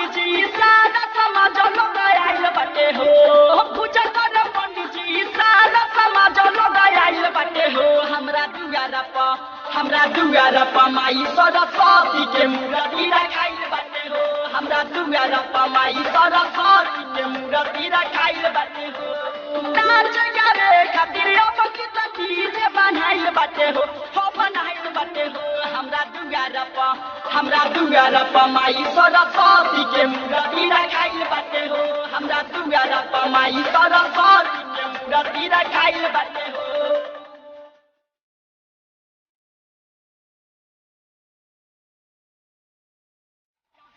पंडित जी सारा समाज लोग आइल बाटे हो पूजा कर पंडित जी सारा समाज लोग आइल बाटे हो हमरा दुआरा प माई सरस्वती के मूर्ति रखाइल बाटे हो हमरा दुआरा प माई सरस्वती के मूर्ति रखाइल बाटे हो नाच गावे खातिर अबकित डीजे बनाइल बाटे हो बनाइल बाटे हो हमरा दुआरा प माई सरस्वती के मूर्ति रखाइल बाटे हो हमरा दुआरा प माई सरस्वती के मूर्ति रखाइल बाटे हो।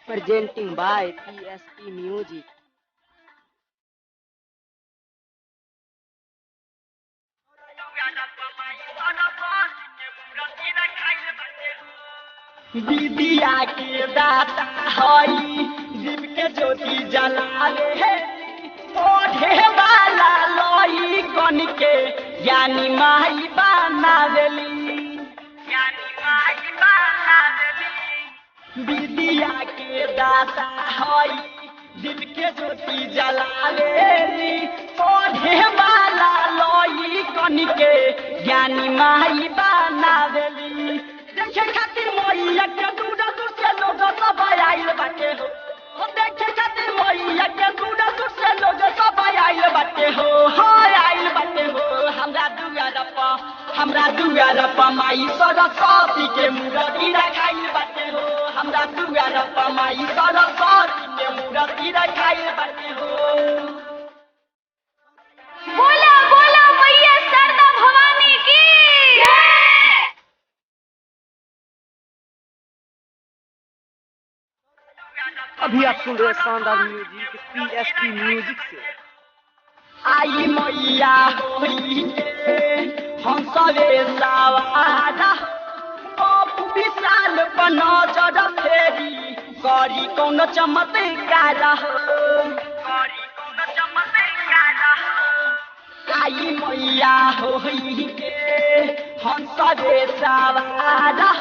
Presenting by PSP Music. विद्या के दाता हई दीप के ज्योति जलावे ओढ़े वाला लोई कन के ज्ञानी माई बनावेली विद्या के दाता हई दीप के ज्योति जलावेली ओढ़े वाला लोई कन के ज्ञानी माई बनावेली देखे खातिर मैया के दूर दूर से लोग सब आइल बाटे हो देखे खातिर मैया के दूर दूर से लोग सब आइल बाटे हो आइल बाटे हो हमरा दुआरा प माई सरस्वती के मूर्ति रखाइल बाटे हो हमरा दुआरा प माई सरस्वती के मूर्ति रखाइल बाटे हो। बोला बोला मैया शारदा भवानी की अभी आप सुन रहे शानदार म्यूजिक PSP म्यूजिक से। आई मैया होई हम सवे सवारा बापू विशाल बना जरा फेरी करी कौन चमत्कार आई मैया होई हम सवे सवारा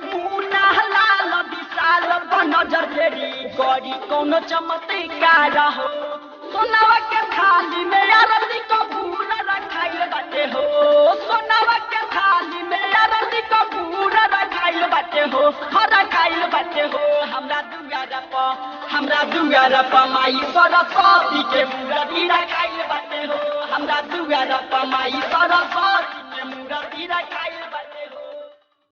मुना लाल विशाल बना जरा फेरी करी कौन चमत्कार हो सोनावा के थाली में आरती कपूर रखाइल बाटे हो सोनावा के थाली में आरती कपूर रखाइल बाटे हो रखाइल बाटे हो हमरा दुआरा प माई सरस्वती के मूर्ति रखाइल बाटे हो हमरा दुआरा प माई सरस्वती के मूर्ति रखाइल